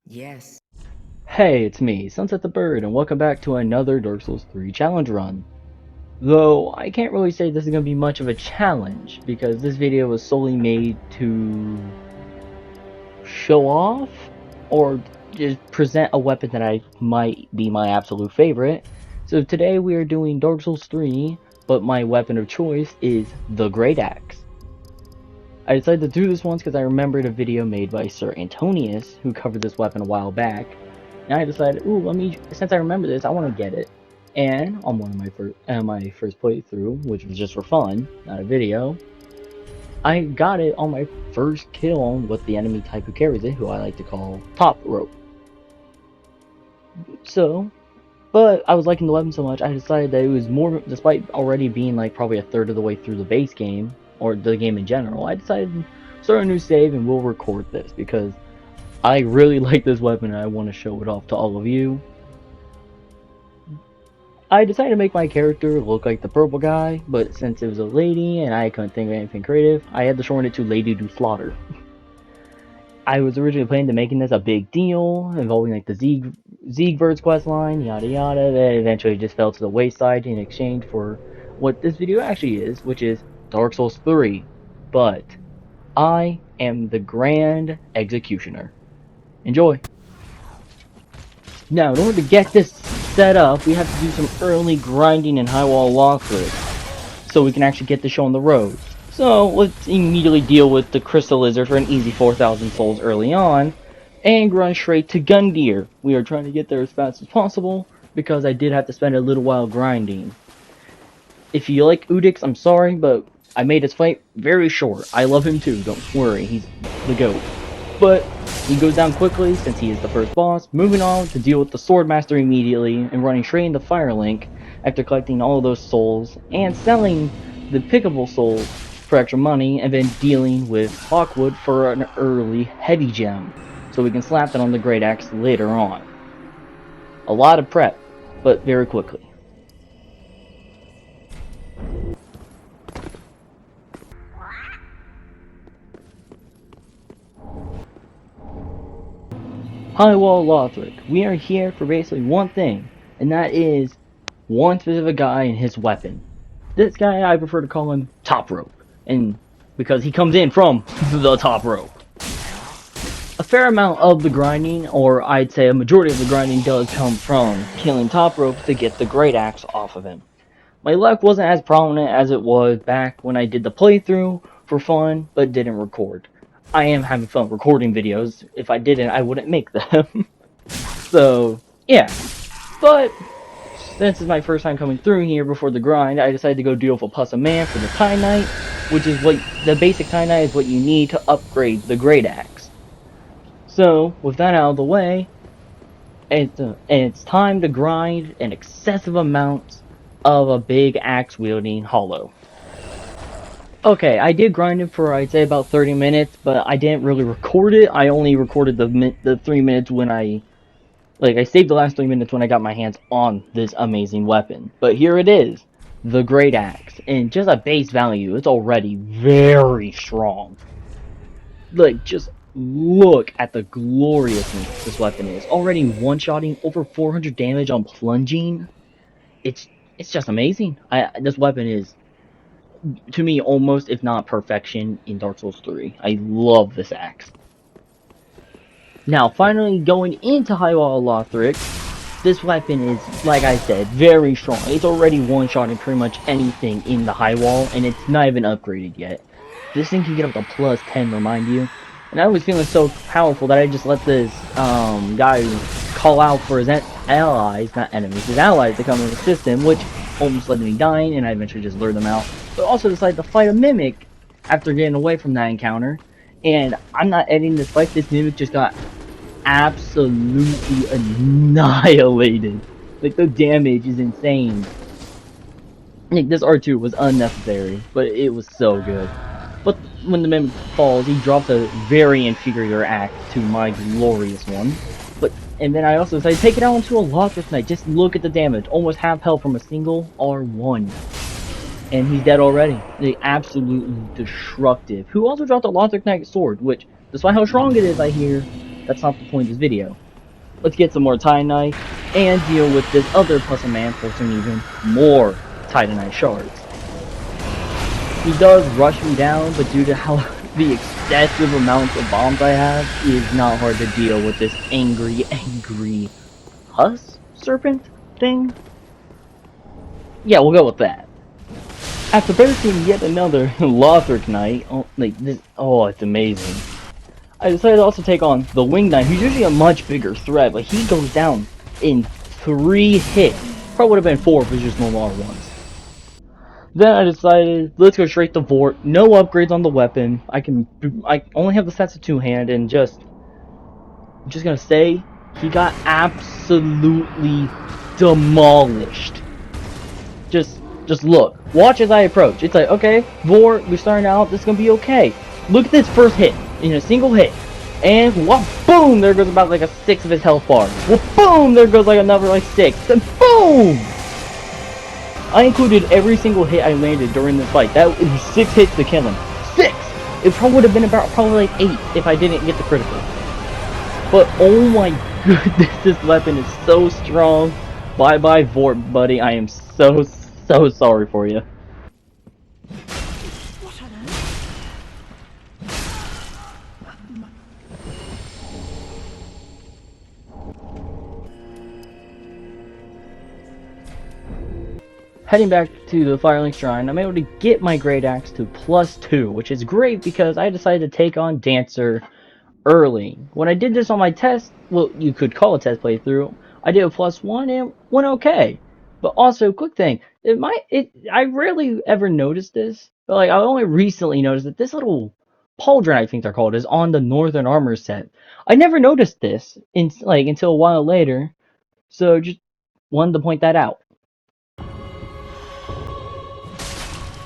Yes. Hey, it's me, Sunset the Bird, and welcome back to another Dark Souls 3 challenge run. Though, I can't really say this is going to be much of a challenge, because this video was solely made to show off, or just present a weapon that I might be my absolute favorite. So today we are doing Dark Souls 3, but my weapon of choice is the Great Axe. I decided to do this once because I remembered a video made by Sir Antonius, who covered this weapon a while back. And I decided, ooh, since I remember this, I want to get it. And on one of my first playthrough, which was just for fun, not a video, I got it on my first kill with the enemy type who carries it, who I like to call Top Rope. So, but I was liking the weapon so much, I decided that it was more, despite already being like probably a third of the way through the base game, or the game in general, I decided to start a new save and we'll record this because I really like this weapon and I want to show it off to all of you. I decided to make my character look like the purple guy, but since it was a lady and I couldn't think of anything creative, I had to shorten it to Lady Do Slaughter. I was originally planning to making this a big deal, involving like the Siegward's questline, yada yada, that eventually just fell to the wayside in exchange for what this video actually is, which is Dark Souls 3. But I am the Grand Executioner. Enjoy! Now, in order to get this set up, we have to do some early grinding in Highwall Lothric, so we can actually get the show on the road. So, let's immediately deal with the Crystal Lizard for an easy 4,000 souls early on, and run straight to Gundyr. We are trying to get there as fast as possible, because I did have to spend a little while grinding. If you like Udix, I'm sorry, but I made his fight very short. I love him too, don't worry, he's the GOAT. But he goes down quickly since he is the first boss, moving on to deal with the Swordmaster immediately and running straight into Firelink after collecting all of those souls and selling the pickable souls for extra money and then dealing with Hawkwood for an early heavy gem so we can slap that on the Great Axe later on. A lot of prep, but very quickly. Highwall Lothric. We are here for basically one thing, and that is one specific guy and his weapon. This guy, I prefer to call him Top Rope, and because he comes in from the Top Rope. A fair amount of the grinding, or I'd say a majority of the grinding, does come from killing Top Rope to get the Great Axe off of him. My luck wasn't as prominent as it was back when I did the playthrough for fun, but didn't record. I am having fun recording videos. If I didn't, I wouldn't make them. So, yeah. But, since it's my first time coming through here before the grind, I decided to go deal with a Plus a Man for the Kyanite, which is what, the basic Kyanite is what you need to upgrade the Great Axe. So, with that out of the way, it's time to grind an excessive amount of a big axe-wielding hollow. Okay, I did grind it for, I'd say, about 30 minutes, but I didn't really record it. I only recorded the 3 minutes when I saved the last 3 minutes when I got my hands on this amazing weapon. But here it is, the Great Axe. And just at base value, it's already very strong. Like, just look at the gloriousness this weapon is. Already one-shotting over 400 damage on plunging. It's just amazing. This weapon is, to me, almost, if not perfection, in Dark Souls 3. I love this axe. Now, finally going into Highwall Lothric, this weapon is, like I said, very strong. It's already one-shotting pretty much anything in the Highwall, and it's not even upgraded yet. This thing can get up to plus 10, remind you. And I was feeling so powerful that I just let this guy call out for his allies, not enemies, his allies to come and assist him, which almost led to me dying, and I eventually just lured them out. But also decided to fight a Mimic after getting away from that encounter. And I'm not editing this fight, this Mimic just got absolutely annihilated. Like, the damage is insane. Like, this R2 was unnecessary, but it was so good. But when the Mimic falls, he drops a very inferior axe to my glorious one. And then I also decided to take it out into a Lothric Knight. Just look at the damage. Almost half health from a single R1. And he's dead already. Like, absolutely destructive. Who also dropped a Lothric Knight sword, which, despite how strong it is, I hear, that's not the point of this video. Let's get some more Titanite and deal with this other puzzle man for some even more Titanite shards. He does rush me down, but due to how the excessive amounts of bombs I have, it is not hard to deal with this angry husk serpent thing. Yeah, we'll go with that. After burying yet another Lothric Knight, it's amazing. I decided to also take on the Winged Knight, who's usually a much bigger threat, but he goes down in 3 hits. Probably would have been 4 if it was just normal R1s. Then I decided, let's go straight to Vort. No upgrades on the weapon. I only have the sets of 2-hand, and I'm just gonna say, he got absolutely demolished. Just look. Watch as I approach. It's like, okay, Vort, we're starting out, this is gonna be okay. Look at this first hit, in a single hit. And, boom, there goes about like a 6 of his health bar. Boom, there goes like another like 6. And boom! I included every single hit I landed during this fight. That was 6 hits to kill him. 6! It probably would have been probably like 8 if I didn't get the critical. But oh my goodness, this weapon is so strong. Bye bye Vort, buddy. I am so sorry for you. What on earth? Heading back to the Firelink Shrine, I'm able to get my Great Axe to +2, which is great because I decided to take on Dancer early. When I did this on my test, well, you could call a test playthrough, I did a +1 and went okay. But also, quick thing, I rarely ever noticed this, but like I only recently noticed that this little pauldron, I think they're called, is on the Northern Armor set. I never noticed this until a while later, so just wanted to point that out.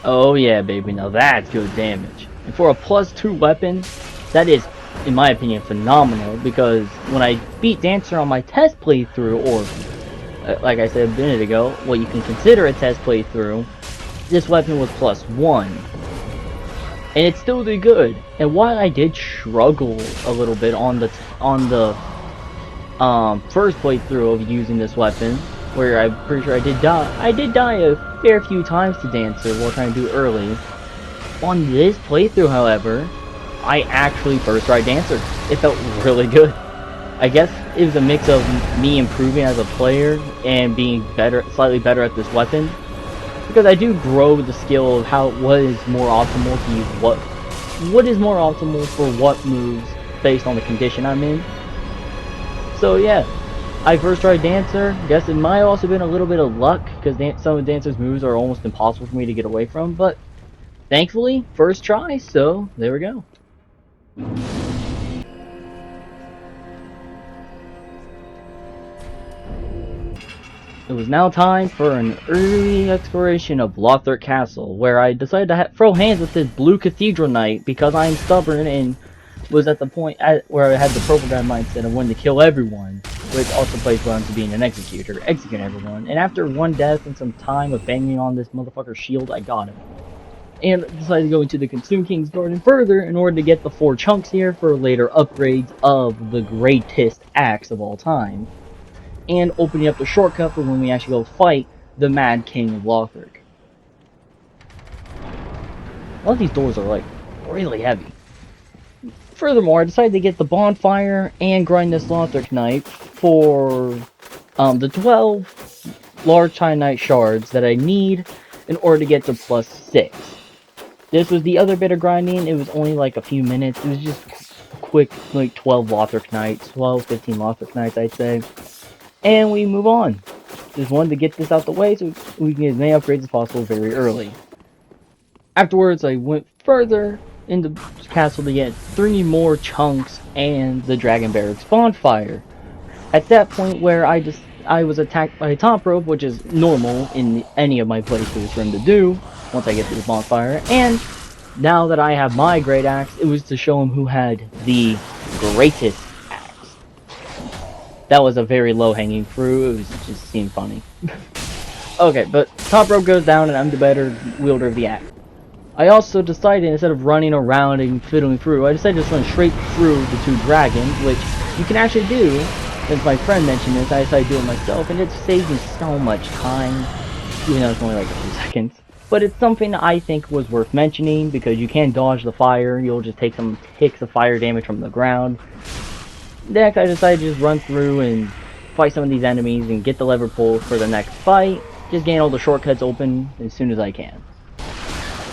Oh yeah, baby, now that's good damage. And for a +2 weapon, that is, in my opinion, phenomenal, because when I beat Dancer on my test playthrough, or, like I said a minute ago, what you can consider a test playthrough, this weapon was +1. And it still did good. And while I did struggle a little bit on the first playthrough of using this weapon, where I'm pretty sure I did die a fair few times to Dancer while trying to do it early. On this playthrough, however, I actually first tried Dancer. It felt really good. I guess it was a mix of me improving as a player and being slightly better at this weapon. Because I do grow the skill of what is more optimal to use what is more optimal for what moves based on the condition I'm in. So yeah, I first tried Dancer. Guess it might have also been a little bit of luck, because some of Dancer's moves are almost impossible for me to get away from, but thankfully, first try, so there we go. It was now time for an early exploration of Lothric Castle, where I decided to throw hands with this Blue Cathedral Knight because I'm stubborn and was at the point where I had the Purple Guy mindset of wanting to kill everyone, which also plays well into being an executor, execute everyone. And after one death and some time of banging on this motherfucker's shield, I got him. And decided to go into the Consume King's Garden further in order to get the 4 chunks here for later upgrades of the greatest axe of all time. And opening up the shortcut for when we actually go fight the Mad King of Lothric. A lot of these doors are like really heavy. Furthermore, I decided to get the bonfire and grind this Lothric Knight for the 12 large Titanite shards that I need in order to get to +6. This was the other bit of grinding. It was only like a few minutes. It was just quick, like 12 Lothric Knights, 12, 15 Lothric Knights, I'd say. And we move on. Just wanted to get this out the way so we can get as many upgrades as possible very early. Afterwards, I went further in the castle to get 3 more chunks and the Dragon Barracks bonfire. At that point where I was attacked by a top rope, which is normal in any of my playthroughs for him to do once I get to the bonfire, and now that I have my great axe, it was to show him who had the greatest axe. That was a very low-hanging fruit. It just seemed funny. Okay, but top rope goes down and I'm the better wielder of the axe. I also decided, instead of running around and fiddling through, I decided to just run straight through the 2 dragons, which you can actually do. Since my friend mentioned this, I decided to do it myself, and it saves me so much time, even though it's only like a few seconds. But it's something I think was worth mentioning, because you can dodge the fire, you'll just take some ticks of fire damage from the ground. Next, I decided to just run through and fight some of these enemies and get the lever pull for the next fight, just gain all the shortcuts open as soon as I can.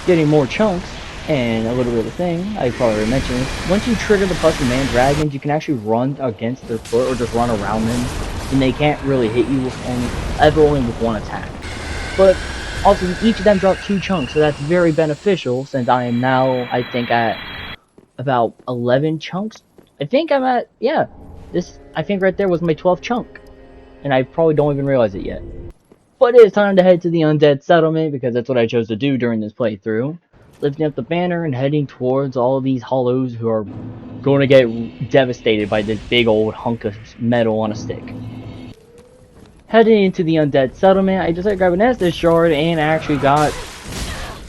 Getting more chunks, and a little bit of a thing, I probably already mentioned this, once you trigger the plus man dragons, you can actually run against their foot or just run around them, and they can't really hit you with only with 1 attack. But also, each of them drop 2 chunks, so that's very beneficial, since I am now, I think, at about 11 chunks. I think I'm at, yeah, I think right there was my 12th chunk, and I probably don't even realize it yet. But it is time to head to the Undead Settlement, because that's what I chose to do during this playthrough. Lifting up the banner and heading towards all of these hollows who are going to get devastated by this big old hunk of metal on a stick. Heading into the Undead Settlement, I decided to grab an Estus Shard and actually got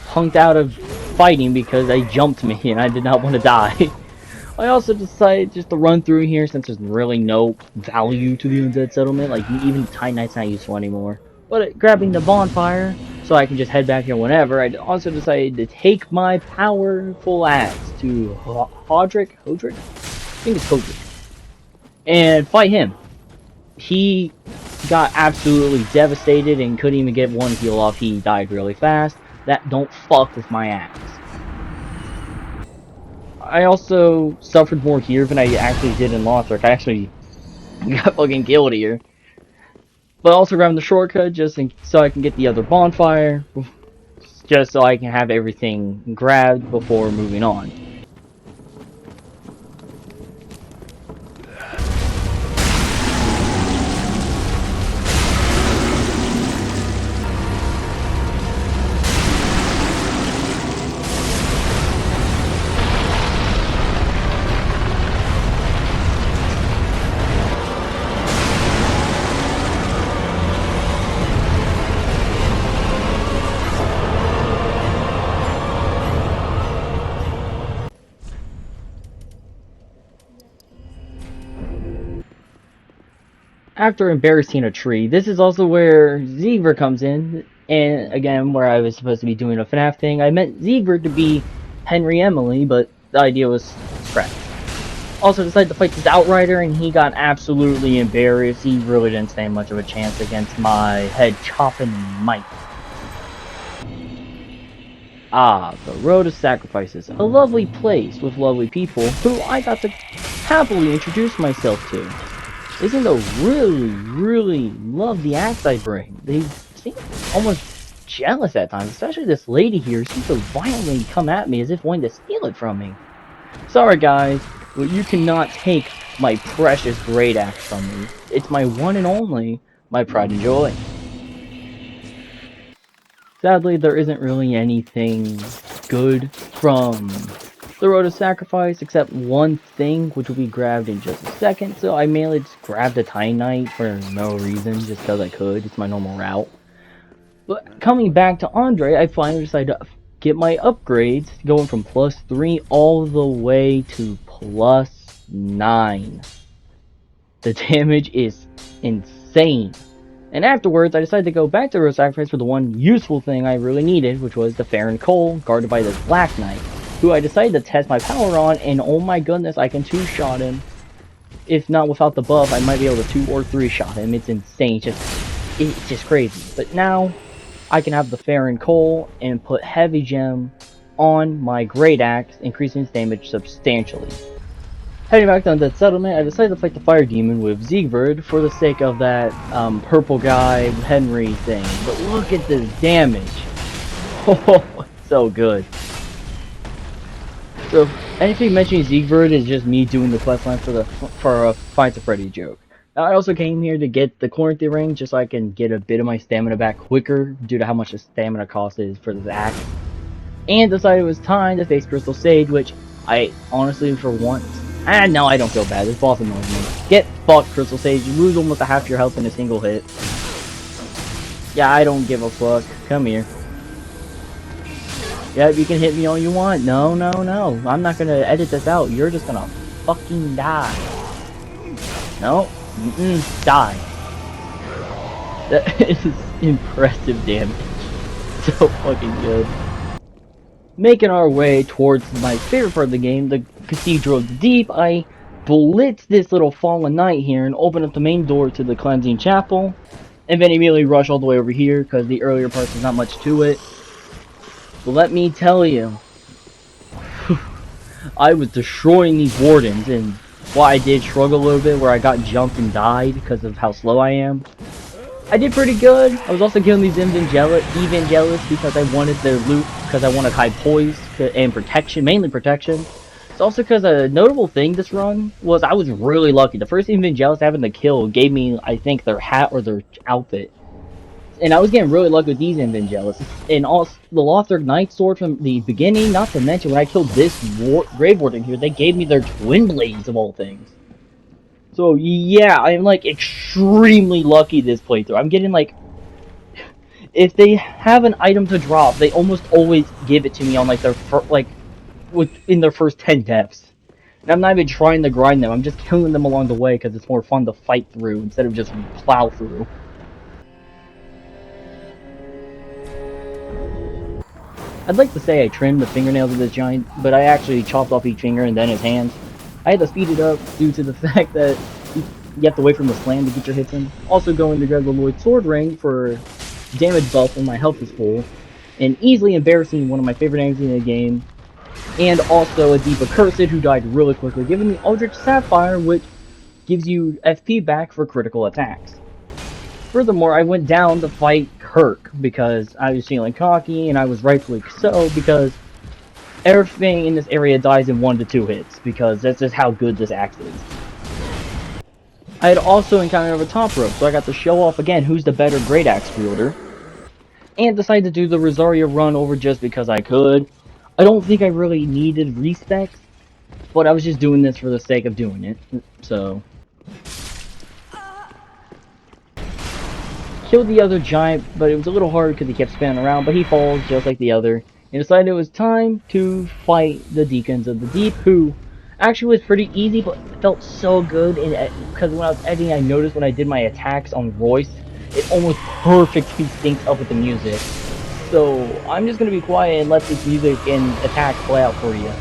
punked out of fighting because they jumped me and I did not want to die. I also decided just to run through here since there's really no value to the Undead Settlement, like even Titan Knight's not useful anymore. But grabbing the bonfire, so I can just head back here whenever, I also decided to take my powerful axe to Hodrick? I think it's Hodrick. And fight him. He got absolutely devastated and couldn't even get 1 heal off. He died really fast. That don't fuck with my axe. I also suffered more here than I actually did in Lothric. I actually got fucking killed here. But also grabbing the shortcut so I can get the other bonfire, just so I can have everything grabbed before moving on. After embarrassing a tree, this is also where Siegfried comes in, and again, where I was supposed to be doing a FNAF thing. I meant Siegfried to be Henry Emily, but the idea was scrapped. Also decided to fight this Outrider, and he got absolutely embarrassed. He really didn't stand much of a chance against my head chopping might. Ah, the Road of Sacrifices, a lovely place with lovely people who I got to happily introduce myself to. They seem to really love the axe I bring. They seem almost jealous at times, especially this lady here seems to violently come at me as if wanting to steal it from me. Sorry guys, but you cannot take my precious great axe from me. It's my one and only, my pride and joy. Sadly, there isn't really anything good from the Road of Sacrifice, except one thing, which will be grabbed in just a second. So I mainly just grabbed a Titan Knight for no reason, just because I could. It's my normal route. But coming back to Andre, I finally decided to get my upgrades, going from +3 all the way to +9. The damage is insane. And afterwards, I decided to go back to the Road of Sacrifice for the one useful thing I really needed, which was the Farron Cole, guarded by this Black Knight, who I decided to test my power on, and oh my goodness, I can 2-shot him. If not without the buff, I might be able to 2 or 3-shot him. It's insane. It's just crazy. But now, I can have the Farron Cole and put Heavy Gem on my Great Axe, increasing its damage substantially. Heading back to Undead Settlement, I decided to fight the Fire Demon with Siegfried for the sake of that purple guy Henry thing. But look at this damage. Oh, so good. So, anything mentioning Siegfried is just me doing the questline for a Fight to Freddy joke. Now, I also came here to get the Corinthian ring just so I can get a bit of my stamina back quicker due to how much the stamina cost is for this axe. And decided it was time to face Crystal Sage, which I honestly, for once, no, I don't feel bad. This boss annoys me. Get fucked, Crystal Sage. You lose almost half your health in a single hit. Yeah, I don't give a fuck. Come here. Yeah, you can hit me all you want. No, no, no. I'm not gonna edit this out. You're just gonna fucking die. No. Die. That is impressive damage. So fucking good. Making our way towards my favorite part of the game, the Cathedral of the Deep, I blitz this little fallen knight here and open up the main door to the Cleansing Chapel, and then immediately rush all the way over here because the earlier parts there's not much to it. But let me tell you, I was destroying these wardens, and while I did struggle a little bit where I got jumped and died because of how slow I am, I did pretty good. I was also killing these Evangelists because I wanted their loot, because I wanted high poise and protection, mainly protection. It's also because a notable thing this run was I was really lucky. The first Evangelist having the kill gave me, I think, their hat or their outfit. And I was getting really lucky with these Evangelists. And also, the Lothric Knight Sword from the beginning, not to mention when I killed this Grave Warden here, they gave me their Twin Blades of all things. So yeah, I'm like extremely lucky this playthrough. I'm getting like, if they have an item to drop, they almost always give it to me on like their within their first 10 deaths. And I'm not even trying to grind them. I'm just killing them along the way because it's more fun to fight through instead of just plow through. I'd like to say I trimmed the fingernails of this giant, but I actually chopped off each finger and then his hands. I had to speed it up due to the fact that you have to wait for him to slam to get your hits in. Also going to grab the Lloyd Sword Ring for damage buff when my health is full. And easily embarrassing one of my favorite enemies in the game. And also a Deep Accursed who died really quickly, giving me Eldritch Sapphire, which gives you FP back for critical attacks. Furthermore, I went down to fight Kirk because I was feeling cocky, and I was rightfully so because everything in this area dies in 1 to 2 hits because that's just how good this axe is. I had also encountered a top rope, so I got to show off again who's the better great axe wielder, and decided to do the Rosaria run over just because I could. I don't think I really needed respecs, but I was just doing this for the sake of doing it, so. Killed the other giant, but it was a little hard because he kept spinning around, but he falls just like the other, and decided it was time to fight the Deacons of the Deep, who actually was pretty easy, but felt so good, because when I was editing, I noticed when I did my attacks on Royce, it almost perfectly synced up with the music. So, I'm just going to be quiet and let this music and attacks play out for you.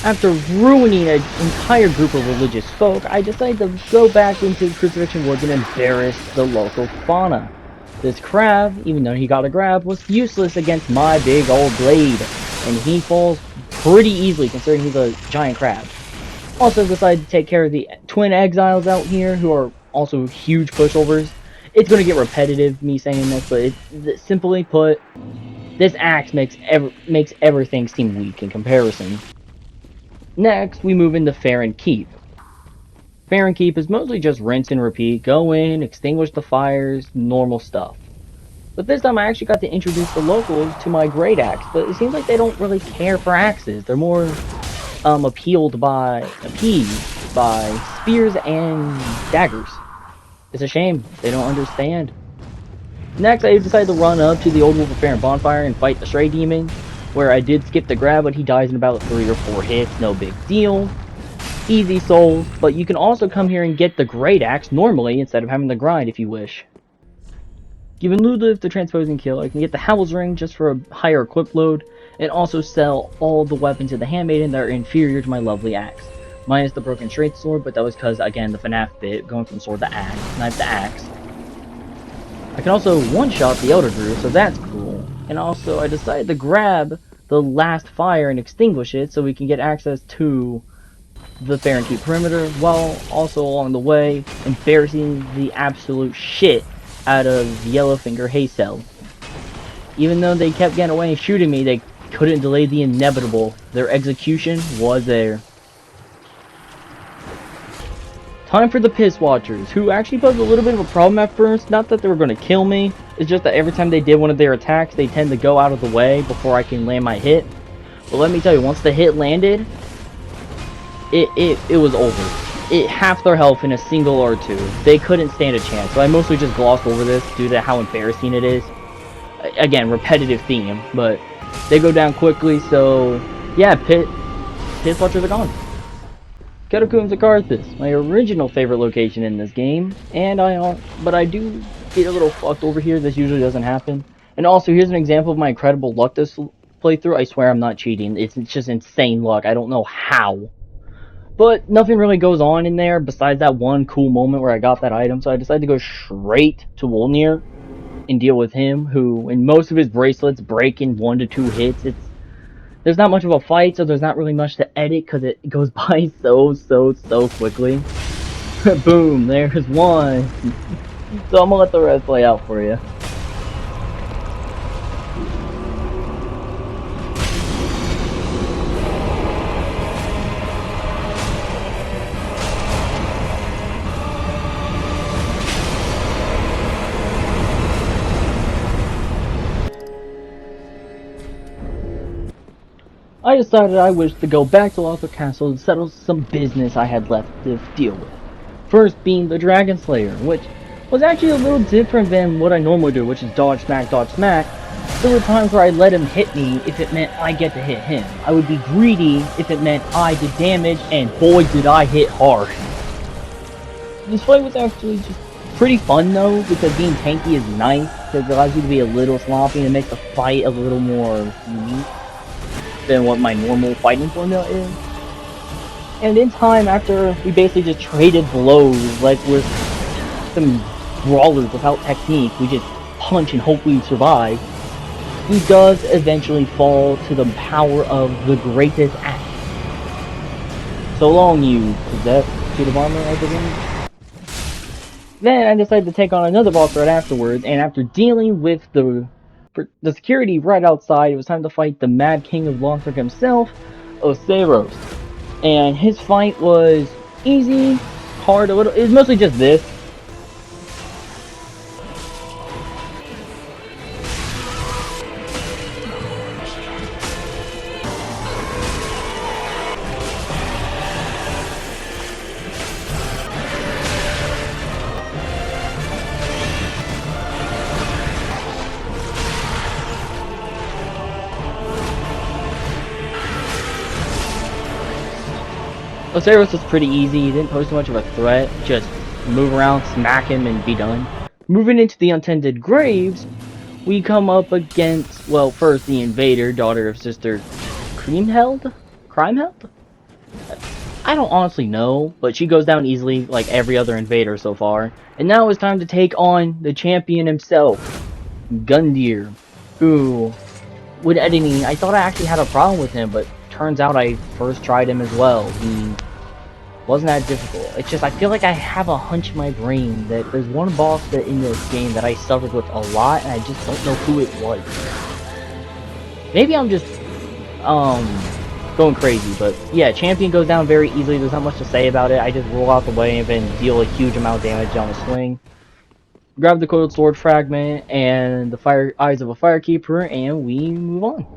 After ruining an entire group of religious folk, I decided to go back into the Crucifixion Woods and embarrass the local fauna. This crab, even though he got a grab, was useless against my big old blade, and he falls pretty easily considering he's a giant crab. Also decided to take care of the twin exiles out here, who are also huge pushovers. It's going to get repetitive, me saying this, but simply put, this axe makes everything seem weak in comparison. Next, we move into Farron Keep. Farron Keep is mostly just rinse and repeat, go in, extinguish the fires, normal stuff. But this time I actually got to introduce the locals to my great axe, but it seems like they don't really care for axes. They're more appeased by spears and daggers. It's a shame, they don't understand. Next, I decided to run up to the Old Wolf of Farron bonfire and fight the Stray Demon, where I did skip the grab, but he dies in about 3 or 4 hits, no big deal. Easy souls, but you can also come here and get the Great Axe normally instead of having to grind if you wish. Given Ludlith the Transposing Kill, I can get the Howl's Ring just for a higher equip load, and also sell all the weapons of the Handmaiden that are inferior to my lovely axe. Minus the Broken Straight Sword, but that was because, again, the FNAF bit, going from sword to axe, knife to axe. I can also one-shot the Elder Druid, so that's cool. And also, I decided to grab the last fire and extinguish it so we can get access to the Farron Keep perimeter, while also along the way embarrassing the absolute shit out of Yellowfinger Haycell. Even though they kept getting away and shooting me, they couldn't delay the inevitable. Their execution was there. Time for the Piss Watchers, who actually posed a little bit of a problem at first. Not that they were going to kill me, It's just that every time they did one of their attacks, they tend to go out of the way before I can land my hit. But let me tell you, once the hit landed, it was over. Half their health in a single R2. They couldn't stand a chance. So I mostly just glossed over this due to how embarrassing it is. Again, repetitive theme, but they go down quickly, so yeah, Pit Fletchers are gone. Catacombs of Carthus, my original favorite location in this game, and I do get a little fucked over here. This usually doesn't happen. And also, here's an example of my incredible luck this playthrough. I swear I'm not cheating. It's just insane luck. I don't know how. But nothing really goes on in there besides that one cool moment where I got that item, so I decided to go straight to Wolnir and deal with him, who, in most of his bracelets, break in 1 to 2 hits. There's not much of a fight, so there's not really much to edit, because it goes by so quickly. Boom, there's one. So I'm gonna let the rest play out for you. I decided I wished to go back to Lothric Castle and settle some business I had left to deal with. First being the Dragon Slayer, which was actually a little different than what I normally do, which is dodge smack, dodge smack. There were times where I'd let him hit me if it meant I get to hit him. I would be greedy if it meant I did damage, and boy did I hit hard. This fight was actually just pretty fun though, because being tanky is nice, because it allows you to be a little sloppy and it makes the fight a little more unique than what my normal fighting formula is. And in time, after we basically just traded blows like we're some brawlers without technique, we just punch and hope we survive, he does eventually fall to the power of the greatest axe. So long, you possessed suit of armor, I believe. Then I decided to take on another boss right afterwards, and after dealing with the security right outside, it was time to fight the Mad King of Lothric himself, Oceiros. And his fight was easy, hard, a little. It was mostly just this. Oceiros was pretty easy. He didn't pose too much of a threat. Just move around, smack him, and be done. Moving into the Untended Graves, we come up against, well, first the Invader, daughter of Sister Kriemhild? I don't honestly know, but she goes down easily like every other Invader so far. And now it's time to take on the champion himself, Gundyr, who, with editing, I thought I actually had a problem with him, but turns out I first tried him as well. He wasn't that difficult. It's just I feel like I have a hunch in my brain that there's one boss that in this game that I suffered with a lot, and I just don't know who it was. Maybe I'm just going crazy, but yeah, champion goes down very easily. There's not much to say about it. I just roll out the way and then deal a huge amount of damage on the swing. Grab the coiled sword fragment and the fire eyes of a firekeeper, and we move on.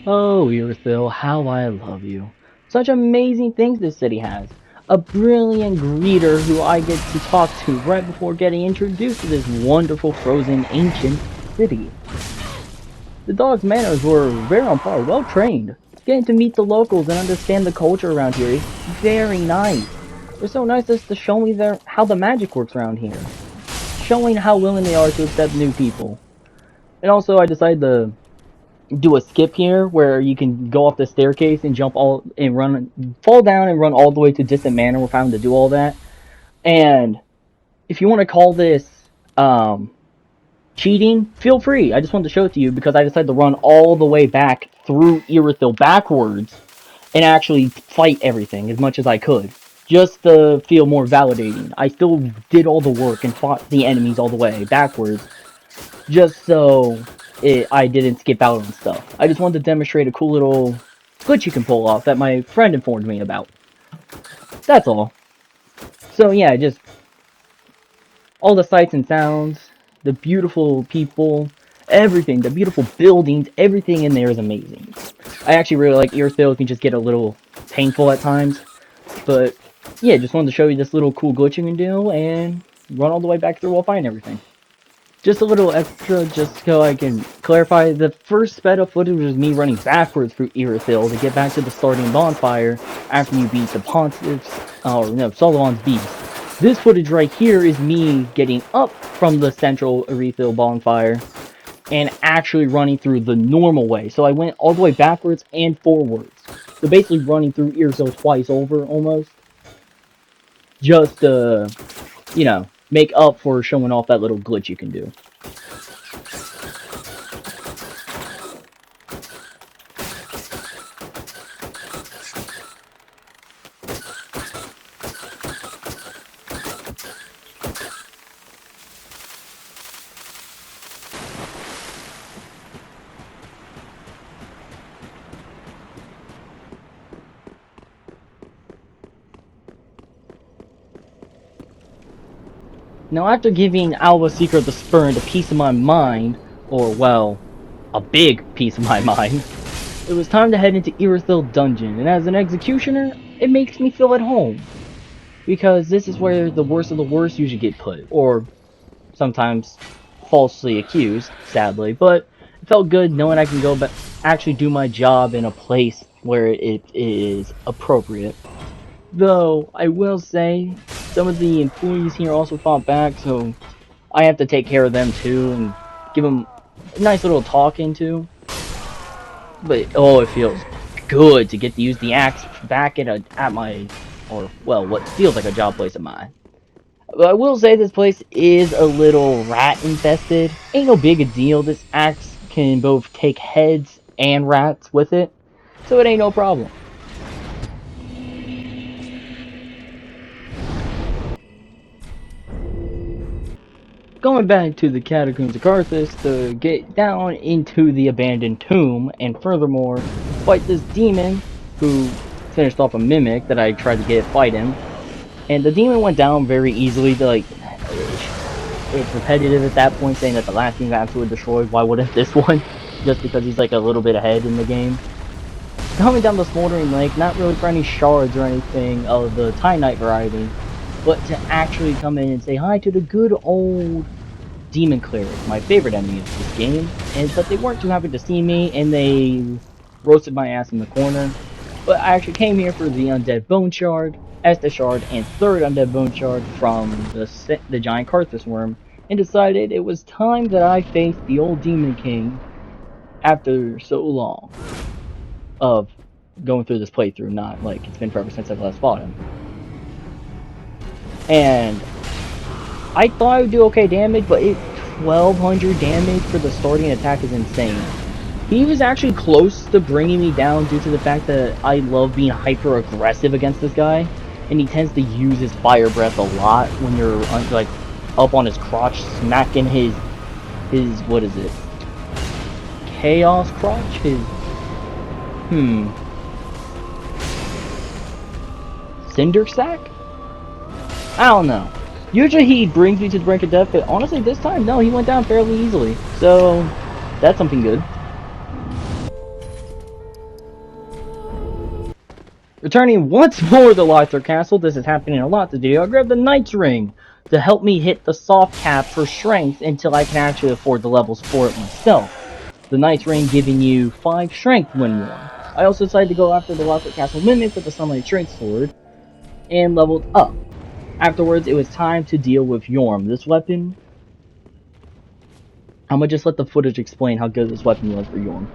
Oh, Irithyll, how I love you. Such amazing things this city has. A brilliant greeter who I get to talk to right before getting introduced to this wonderful frozen ancient city. The dog's manners were very on par, well trained. Getting to meet the locals and understand the culture around here is very nice. They're so nice as to show me how the magic works around here. Showing how willing they are to accept new people. And also I decided to do a skip here where you can go off the staircase and fall down and run all the way to Distant Manor. We're found to do all that. And if you want to call this cheating, feel free. I just wanted to show it to you because I decided to run all the way back through Irithyll backwards and actually fight everything as much as I could. just to feel more validating. I still did all the work and fought the enemies all the way backwards, just so I didn't skip out on stuff. I just wanted to demonstrate a cool little glitch you can pull off that my friend informed me about. That's all. So yeah, just all the sights and sounds, the beautiful people, everything, the beautiful buildings, everything in there is amazing. I actually really like Irithyll. It can just get a little painful at times, but yeah, just wanted to show you this little cool glitch you can do and run all the way back through while fighting everything. Just a little extra, just so I can clarify, the first sped up footage was me running backwards through Irithyll to get back to the starting bonfire after you beat the Pontiff's, or no, Solomon's Beast. This footage right here is me getting up from the central Irithyll bonfire and actually running through the normal way. So I went all the way backwards and forwards. So basically running through Irithyll twice over, almost. Just to, you know, make up for showing off that little glitch you can do. Now, after giving Alba Secret the Spurn a piece of my mind, or, well, a big piece of my mind, it was time to head into Irithyll Dungeon, and as an executioner, it makes me feel at home. Because this is where the worst of the worst usually get put, or sometimes falsely accused, sadly, but it felt good knowing I can go back, actually do my job in a place where it is appropriate. Though, I will say, some of the employees here also fought back, so I have to take care of them too, and give them a nice little talking to. But, oh, it feels good to get to use the axe back at my, or, well, what feels like a job place of mine. But I will say this place is a little rat infested. Ain't no big a deal, this axe can both take heads and rats with it, so it ain't no problem. Going back to the Catacombs of Carthus to get down into the abandoned tomb, and furthermore, fight this demon who finished off a mimic that I tried to get it fight him. And the demon went down very easily, it's repetitive at that point, saying that the last game got absolutely destroyed, why wouldn't this one? Just because he's like a little bit ahead in the game. Coming down the Smoldering Lake, not really for any shards or anything of the Titanite variety, but to actually come in and say hi to the good old Demon Cleric, my favorite enemy of this game, but they weren't too happy to see me, and they roasted my ass in the corner. But I actually came here for the Undead Bone Shard, Estus Shard, and third Undead Bone Shard from the giant Carthus Worm, and decided it was time that I faced the old Demon King after so long of going through this playthrough, not like it's been forever since I've last fought him. And I thought I would do okay damage, but 1200 damage for the starting attack is insane. He was actually close to bringing me down due to the fact that I love being hyper aggressive against this guy, and he tends to use his fire breath a lot when you're like up on his crotch, smacking his what is it? Chaos crotch? Cinder sack? I don't know. Usually he brings me to the brink of death, but honestly this time, no, he went down fairly easily. So, that's something good. Returning once more to Lythor Castle, this is happening a lot today, I grabbed the Knight's Ring to help me hit the soft cap for strength until I can actually afford the levels for it myself. The Knight's Ring giving you 5 strength when worn. I also decided to go after the Lythor Castle Mimic with the Sunlight Strength Sword, and leveled up. Afterwards, it was time to deal with Yorm. This weapon, I'm gonna just let the footage explain how good this weapon was for Yorm.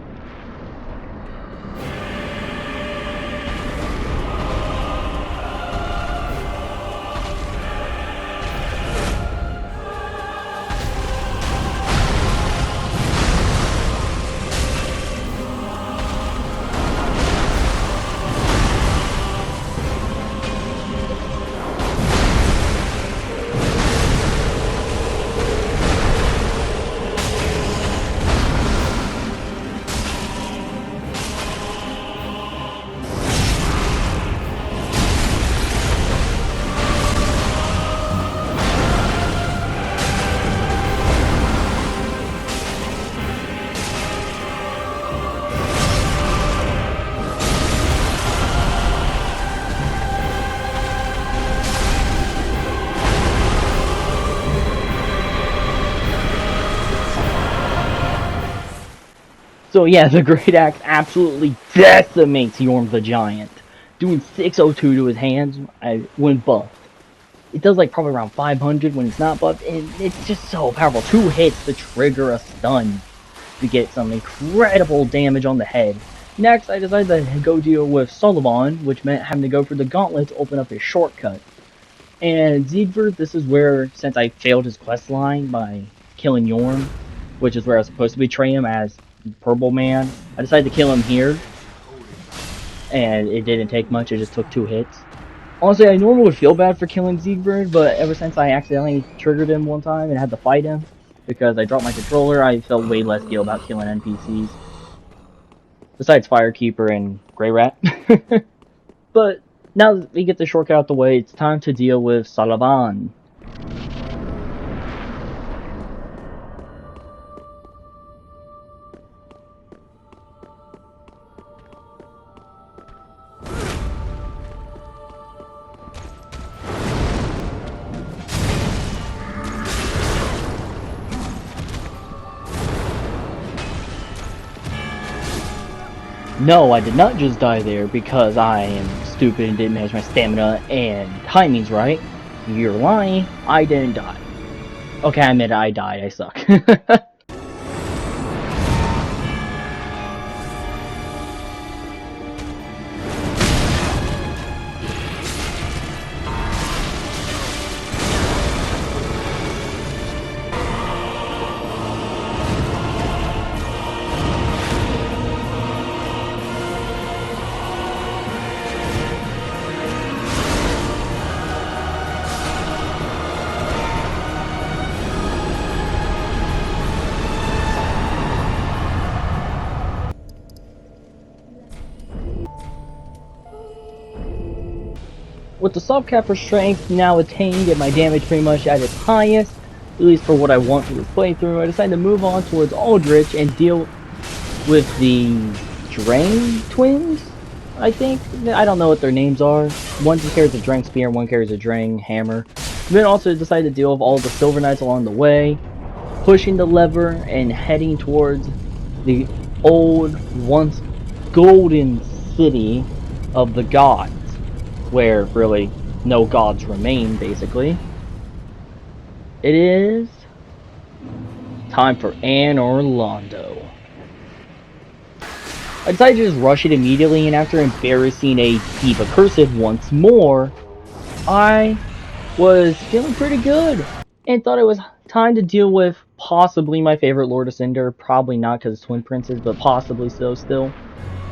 So yeah, the Great Axe absolutely decimates Yorm the Giant, doing 602 to his hands when buffed. It does like probably around 500 when it's not buffed, and it's just so powerful. 2 hits to trigger a stun to get some incredible damage on the head. Next, I decided to go deal with Solimon, which meant having to go for the gauntlet to open up his shortcut. And Siegfried, this is where, since I failed his quest line by killing Yorm, which is where I was supposed to betray him as Purple Man, I decided to kill him here. And it didn't take much, it just took 2 hits. Honestly, I normally would feel bad for killing Siegfried, but ever since I accidentally triggered him one time and had to fight him, because I dropped my controller, I felt way less guilt about killing NPCs. Besides Firekeeper and Grey Rat. But now that we get the shortcut out the way, it's time to deal with Salaban. No, I did not just die there because I am stupid and didn't manage my stamina and timing's right. You're lying, I didn't die. Okay, I admit I died, I suck. With the soft cap for strength now attained and my damage pretty much at its highest, at least for what I want for this playthrough, I decided to move on towards Aldrich and deal with the Drang twins, I think? I don't know what their names are. One carries a Drang spear, one carries a Drang hammer. Then also decided to deal with all the Silver Knights along the way, pushing the lever and heading towards the old, once golden city of the gods, where really no gods remain, basically. It is time for Anor Londo. I decided to just rush it immediately, and after embarrassing a Diva Cursed once more, I was feeling pretty good, and thought it was time to deal with possibly my favorite Lord of Cinder, probably not because it's Twin Princes, but possibly so still.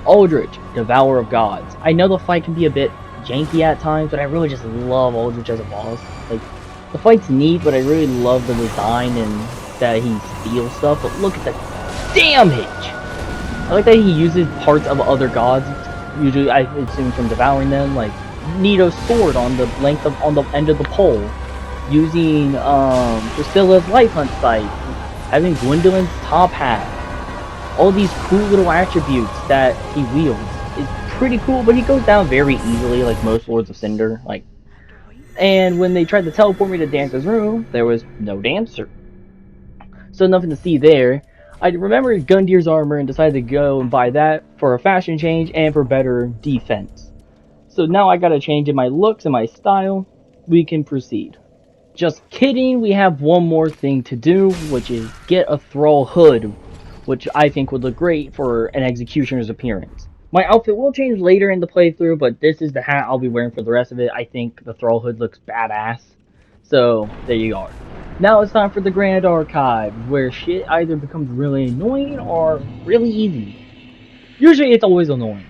Aldrich, Devourer of Gods. I know the fight can be a bit janky at times, but I really just love Aldrich as a boss. Like, the fight's neat, but I really love the design and that he steals stuff, but look at the damage! I like that he uses parts of other gods, usually I assume from devouring them, like Nito's sword on the on the end of the pole, using Priscilla's life hunt sight, having Gwendolyn's top hat. All these cool little attributes that he wields is pretty cool, but he goes down very easily, like most Lords of Cinder. Like, and when they tried to teleport me to Dancer's room, there was no Dancer, so nothing to see there. I remembered Gundir's armor and decided to go and buy that for a fashion change and for better defense. So now I got a change in my looks and my style. We can proceed. Just kidding, we have one more thing to do, which is get a Thrall hood, which I think would look great for an Executioner's appearance. My outfit will change later in the playthrough, but this is the hat I'll be wearing for the rest of it. I think the Thrall hood looks badass. So, there you are. Now it's time for the Grand Archive, where shit either becomes really annoying or really easy. Usually it's always annoying.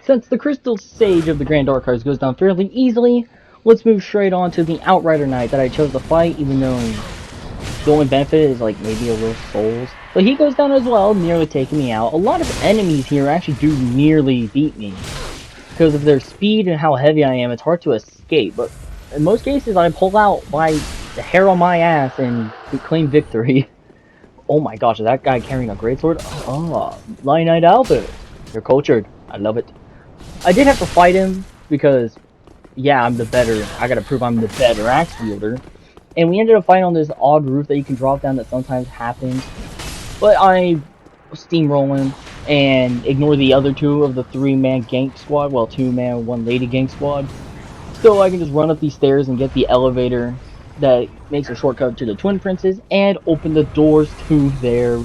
Since the Crystal Sage of the Grand Archives goes down fairly easily, let's move straight on to the Outrider Knight that I chose to fight, even though the only benefit is like maybe a little souls. But he goes down as well, nearly taking me out. A lot of enemies here actually do nearly beat me. because of their speed and how heavy I am, it's hard to escape. But in most cases, I pull out by the hair on my ass and claim victory. Oh my gosh, is that guy carrying a greatsword? Oh, Lionite Albert. You're cultured. I love it. I did have to fight him because, yeah, I gotta prove I'm the better axe wielder. And we ended up fighting on this odd roof that you can drop down that sometimes happens. But I steamroll him and ignore the other two of the 3-man gank squad. Well, 2-man, 1-lady gank squad. So I can just run up these stairs and get the elevator that makes a shortcut to the Twin Princes and open the doors to their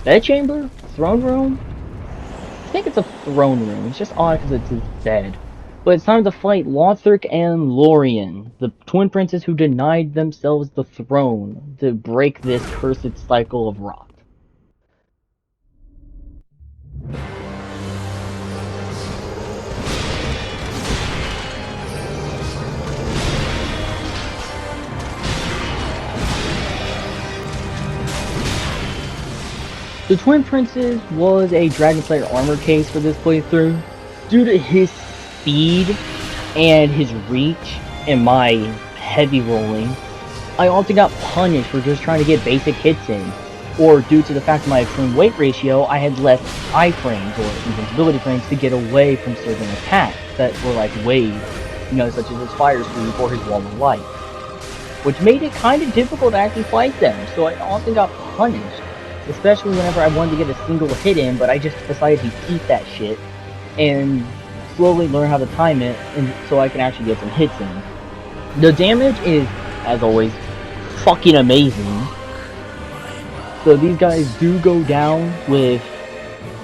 bedchamber? Throne room? I think it's a throne room. It's just odd because it's his bed. But it's time to fight Lothric and Lorien, the Twin Princes who denied themselves the throne to break this cursed cycle of rot. The Twin Princes was a Dragon Slayer armor case for this playthrough. Due to his speed and his reach and my heavy rolling, I often got punished for just trying to get basic hits in. Or due to the fact of my extreme weight ratio, I had left iframes or invincibility frames to get away from certain attacks that were like Wade, such as his fire sweep or his wall of light. Which made it kind of difficult to actually fight them, so I often got punished. Especially whenever I wanted to get a single hit in, but I just decided to eat that shit and slowly learn how to time it, and so I can actually get some hits in. The damage is, as always, fucking amazing. So these guys do go down with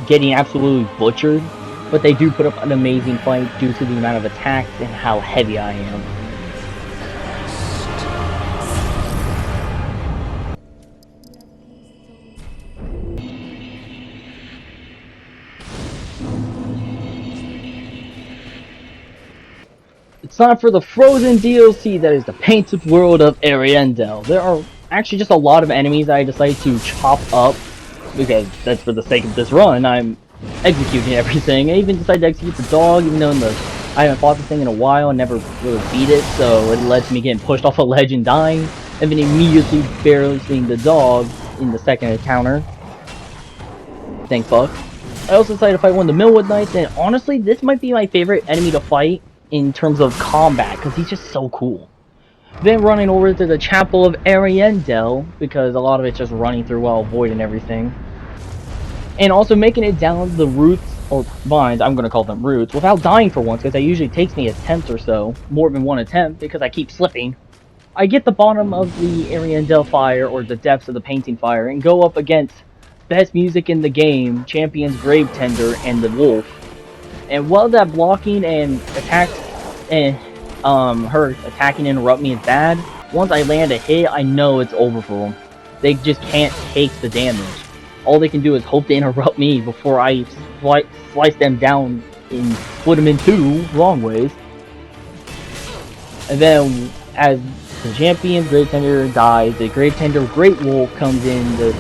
getting absolutely butchered, but they do put up an amazing fight due to the amount of attacks and how heavy I am. It's time for the Frozen DLC that is the Painted World of Ariandel. There are actually just a lot of enemies that I decided to chop up because that's for the sake of this run. I'm executing everything. I even decided to execute the dog, even though I haven't fought this thing in a while and never really beat it, so it led to me getting pushed off a ledge and dying, and then immediately barely seeing the dog in the second encounter. Thank fuck. I also decided to fight one of the Millwood Knights, and honestly, this might be my favorite enemy to fight in terms of combat, because he's just so cool. Then running over to the Chapel of Ariandel, because a lot of it's just running through while avoiding everything. And also making it down the roots, or vines, I'm going to call them roots, without dying for once, because it usually takes me attempts or so, more than one attempt, because I keep slipping. I get the bottom of the Ariandel fire, or the depths of the painting fire, and go up against best music in the game, Champion's Gravetender, and the Wolf. And while that blocking and attacks and her attacking and interrupt me is bad, once I land a hit, I know it's over for them. They just can't take the damage. All they can do is hope to interrupt me before I slice them down and split them in two long ways. And then, as the Champion's Gravetender dies, the Gravetender Great Wolf comes in to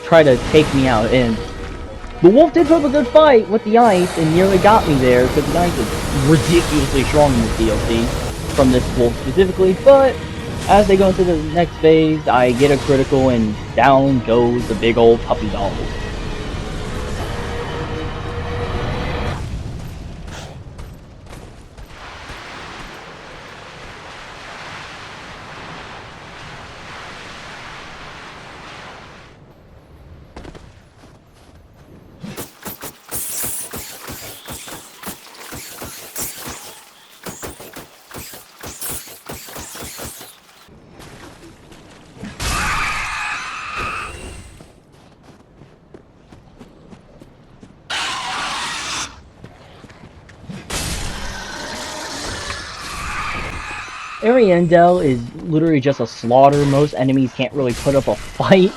try to take me out, and the Wolf did put up a good fight with the ice and nearly got me there, because the ice is ridiculously strong in this DLC, from this Wolf specifically, but as they go into the next phase, I get a critical and down goes the big old puppy dog. Ariandel is literally just a slaughter. Most enemies can't really put up a fight,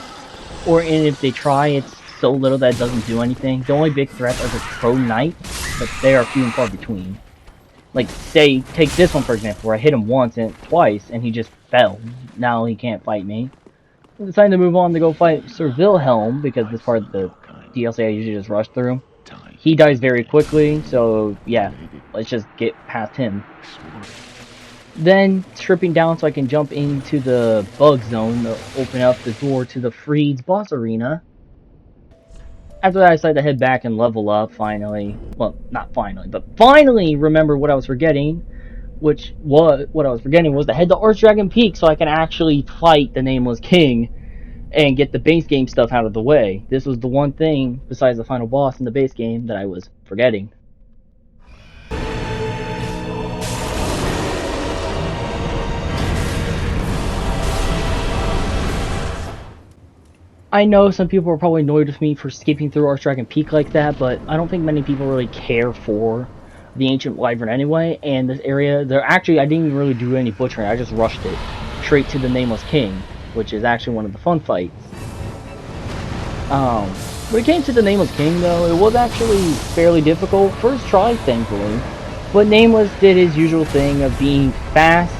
and if they try, it's so little that it doesn't do anything. The only big threats are the Crow Knights, but they are few and far between. Like, say, take this one for example, where I hit him once and twice, and he just fell. Now he can't fight me. I decided to move on to go fight Sir Wilhelm, because this part of the DLC I usually just rush through. he dies very quickly, so yeah, let's just get past him. Then tripping down so I can jump into the bug zone to open up the door to the Freed's boss arena. After that, I decided to head back and level up finally. Well, not finally, but finally remember what I was forgetting, which was what I was forgetting was to head to Archdragon Peak so I can actually fight the Nameless King and get the base game stuff out of the way. This was the one thing, besides the final boss in the base game, that I was forgetting. I know some people are probably annoyed with me for skipping through Archdragon Peak like that, but I don't think many people really care for the Ancient Wyvern anyway, and this area, I didn't even really do any butchering, I just rushed it straight to the Nameless King, which is actually one of the fun fights. When it came to the Nameless King though, it was actually fairly difficult, first try thankfully, but Nameless did his usual thing of being fast,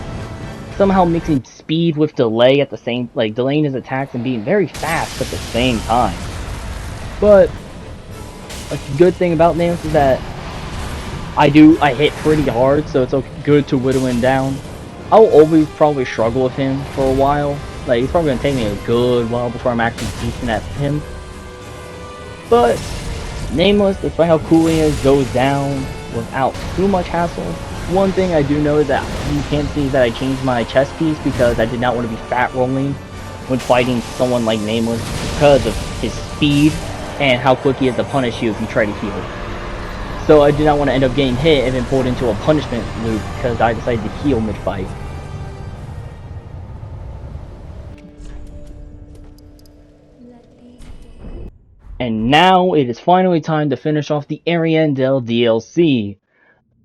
somehow mixing speed with delay at the same, like delaying his attacks and being very fast at the same time. But a good thing about Nameless is that I hit pretty hard, so it's good to whittle him down. I'll always probably struggle with him for a while. Like, it's probably gonna take me a good while before I'm actually decent at him. But Nameless, despite how cool he is, goes down without too much hassle. One thing I do know is that you can't see that I changed my chest piece because I did not want to be fat rolling when fighting someone like Nameless because of his speed and how quick he is to punish you if you try to heal. So I did not want to end up getting hit and then pulled into a punishment loop because I decided to heal mid-fight. And now it is finally time to finish off the Ariandel DLC.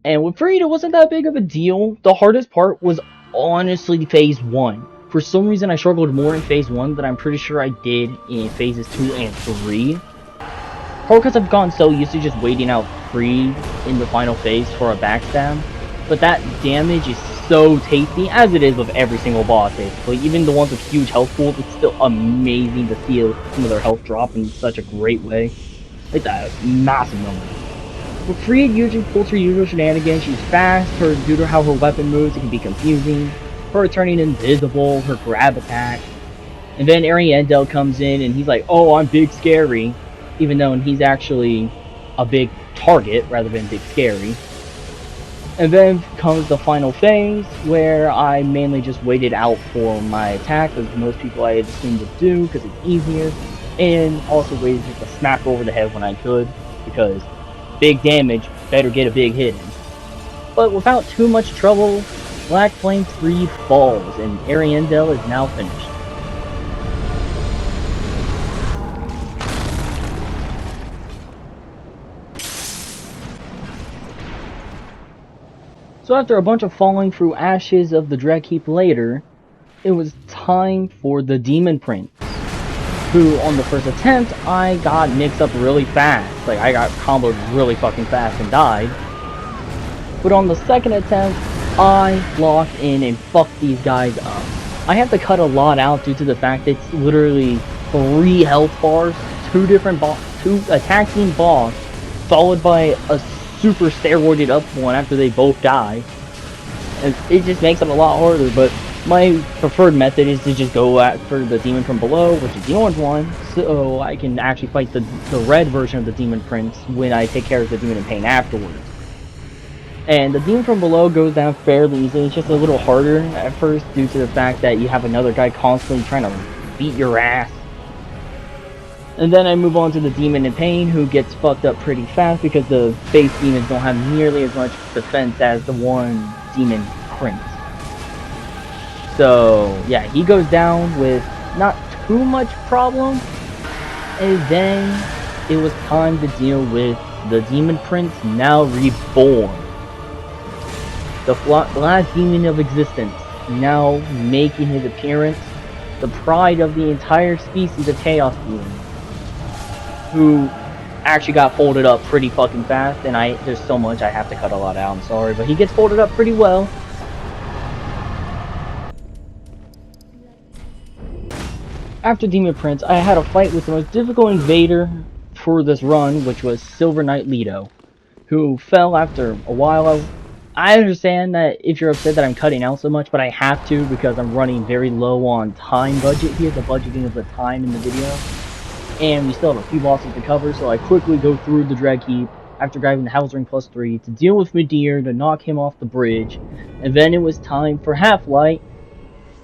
And with Freed, it wasn't that big of a deal. The hardest part was honestly Phase 1. For some reason, I struggled more in Phase 1 than I'm pretty sure I did in Phases 2 and 3. Probably because I've gotten so used to just waiting out Freed in the final phase for a backstab. But that damage is so tasty, as it is with every single boss, basically. Even the ones with huge health pools, it's still amazing to see some of their health drop in such a great way. Like that massive number. With Freed usually pulls her usual shenanigans, she's fast, due to how her weapon moves, it can be confusing. Her turning invisible, her grab attack. And then Ariandel comes in and he's like, oh, I'm big scary. Even though he's actually a big target rather than big scary. And then comes the final phase, where I mainly just waited out for my attack, as most people I assumed would do, because it's easier. And also waited just to smack her over the head when I could, because big damage, better get a big hit in. But without too much trouble, Black Flame 3 falls, and Ariandel is now finished. So after a bunch of falling through ashes of the Dreadkeep later, it was time for the Demon Prince, who on the first attempt, I got mixed up really fast. Like, I got comboed really fucking fast and died. But on the second attempt, I locked in and fucked these guys up. I have to cut a lot out due to the fact that it's literally 3 health bars, 2 attack team boss, followed by a super steroided up one after they both die. And it just makes it a lot harder, but my preferred method is to just go for the demon from below, which is the orange one, so I can actually fight the red version of the Demon Prince when I take care of the Demon in Pain afterwards. And the demon from below goes down fairly easily, it's just a little harder at first due to the fact that you have another guy constantly trying to beat your ass. And then I move on to the Demon in Pain, who gets fucked up pretty fast because the base demons don't have nearly as much defense as the one Demon Prince. So, yeah, he goes down with not too much problem. And then it was time to deal with the Demon Prince, now reborn. The last demon of existence, now making his appearance. The pride of the entire species of Chaos Demons, who actually got folded up pretty fucking fast, and there's so much I have to cut a lot out, I'm sorry, but he gets folded up pretty well. After Demon Prince, I had a fight with the most difficult invader for this run, which was Silver Knight Leto, who fell after a while. I understand that if you're upset that I'm cutting out so much, but I have to because I'm running very low on time budget here, the budgeting of the time in the video. And we still have a few bosses to cover, so I quickly go through the Dreg Heap after grabbing the House Ring +3 to deal with Midir to knock him off the bridge, and then it was time for Half-Light.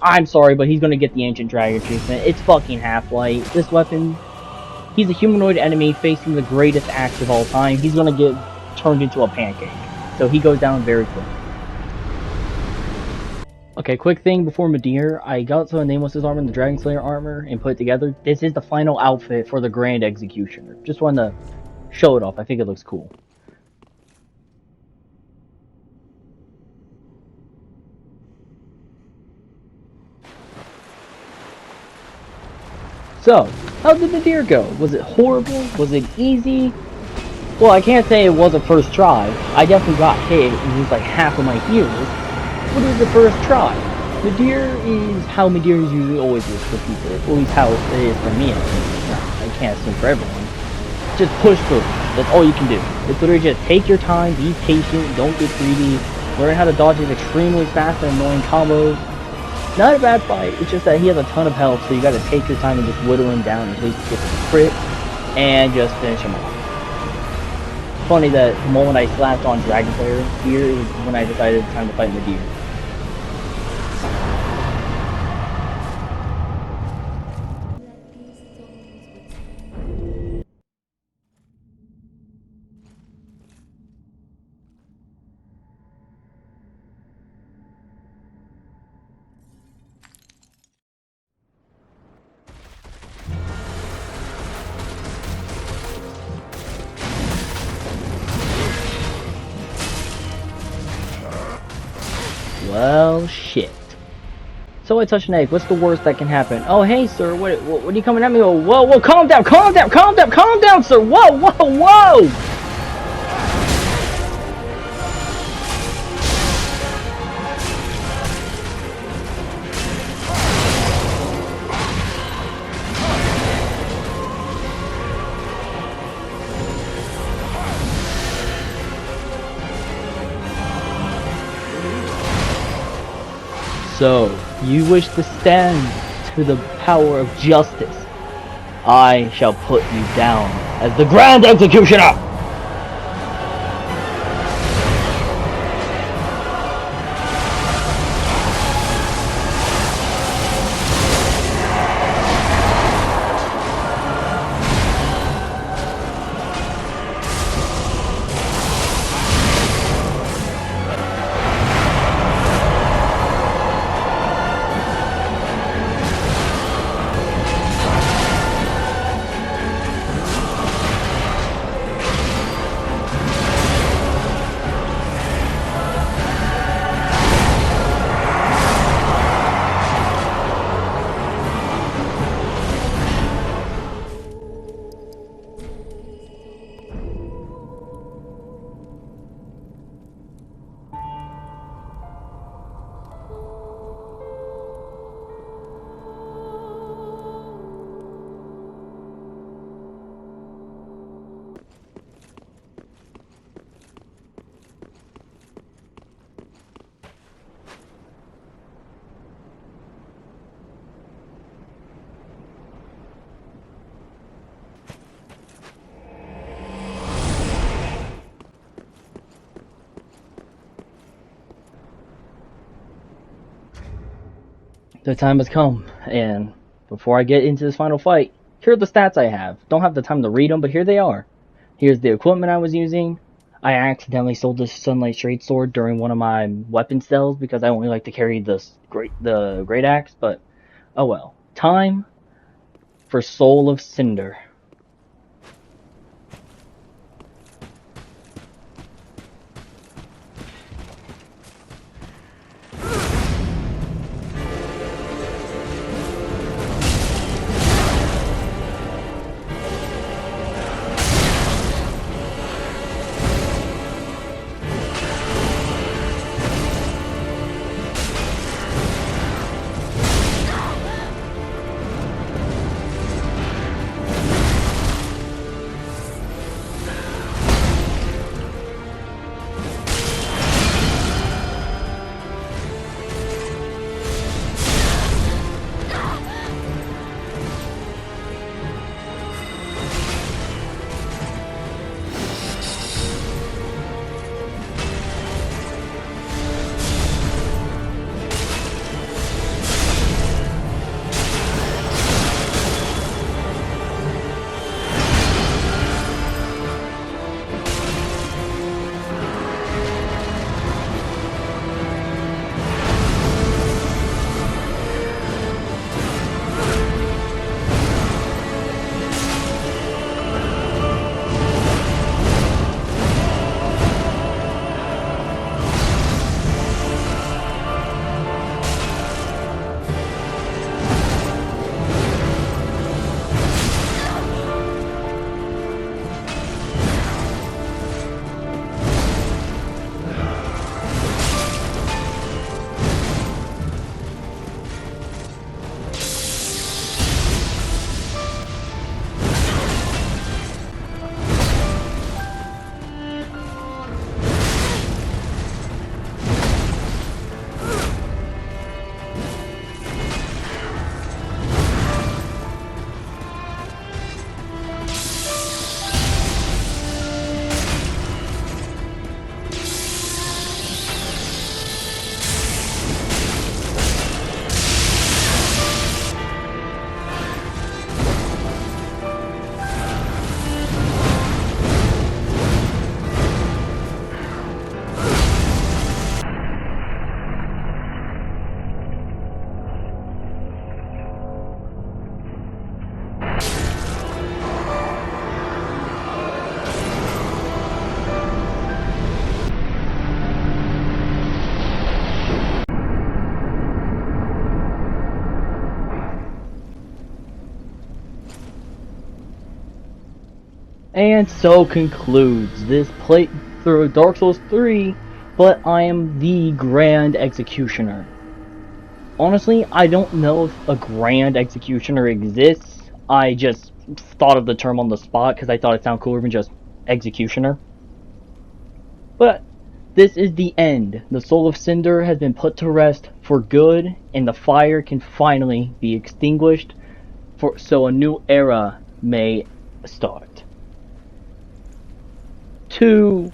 I'm sorry, but he's gonna get the Ancient Dragon treatment. It's fucking Half-Light. This weapon, he's a humanoid enemy facing the greatest axe of all time. He's gonna get turned into a pancake. So he goes down very quick. Okay, quick thing before Midir, I got some of Nameless's armor and the Dragon Slayer armor and put it together. This is the final outfit for the Grand Executioner. Just wanted to show it off. I think it looks cool. So, how did Midir go? Was it horrible? Was it easy? Well, I can't say it was a first try. I definitely got hit and lose like half of my heals. But it was the first try. Midir is how Midir usually always is for people. At least how it is for me. I can't assume for everyone. Just push through. That's all you can do. It's literally just take your time, be patient, don't get greedy, learn how to dodge his extremely fast and annoying combos. Not a bad fight, it's just that he has a ton of health, so you gotta take your time and just whittle him down until you get the crit, and just finish him off. Funny that the moment I slapped on Dragon Slayer here is when I decided it's time to fight Midir. Well, shit. So I touch an egg. What's the worst that can happen? Oh, hey, sir. What are you coming at me? Oh, whoa, calm down, sir. Whoa. So, you wish to stand to the power of justice. I shall put you down as the Grand Executioner! The time has come, and before I get into this final fight, here are the stats I have. Don't have the time to read them, but here they are. Here's the equipment I was using. I accidentally sold this Sunlight Straight Sword during one of my weapon sells because I only like to carry the Great Axe, but oh well. Time for Soul of Cinder. And so concludes this playthrough of Dark Souls 3, but I am the Grand Executioner. Honestly, I don't know if a Grand Executioner exists. I just thought of the term on the spot because I thought it sounded cooler than just Executioner. But this is the end. The soul of Cinder has been put to rest for good, and the fire can finally be extinguished, so a new era may start. To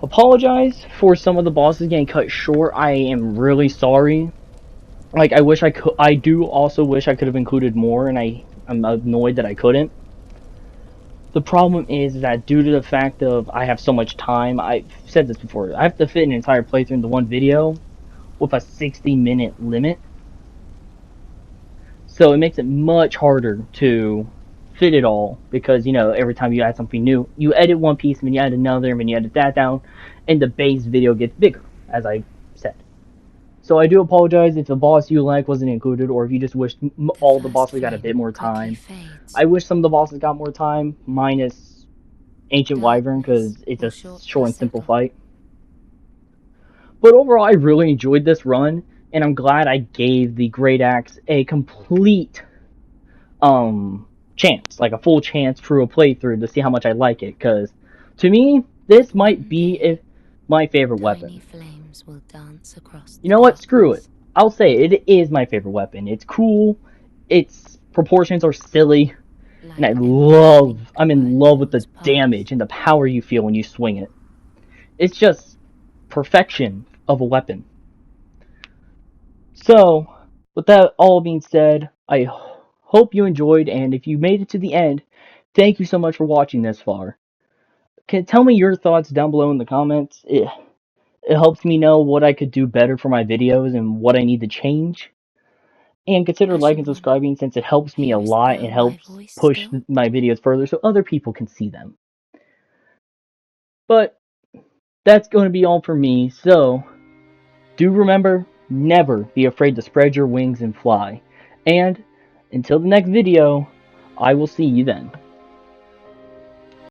apologize for some of the bosses getting cut short, I am really sorry. Like, I wish I could. I do also wish I could have included more, and I'm annoyed that I couldn't. The problem is that due to the fact of I have so much time, I've said this before, I have to fit an entire playthrough into one video with a 60-minute limit. So it makes it much harder to fit it all because, you know, every time you add something new, you edit one piece and then you add another and then you edit that down, and the base video gets bigger, as I said. So I do apologize if the boss you like wasn't included, or if you just wished all the bosses got a bit more time. I wish some of the bosses got more time, minus Ancient Wyvern, because it's a short and simple fight. But overall, I really enjoyed this run, and I'm glad I gave the Great Axe a complete chance, like a full chance through a playthrough to see how much I like it, because to me, this might be my favorite weapon. You know what? Screw it. I'll say it is my favorite weapon. It's cool, its proportions are silly, and I'm in love with the damage and the power you feel when you swing it. It's just perfection of a weapon. So, with that all being said, I hope you enjoyed, and if you made it to the end, thank you so much for watching this far. Tell me your thoughts down below in the comments. It helps me know what I could do better for my videos and what I need to change. And consider liking and subscribing since it helps me a lot and helps push my videos further so other people can see them. But that's going to be all for me, so do remember, never be afraid to spread your wings and fly. And until the next video, I will see you then.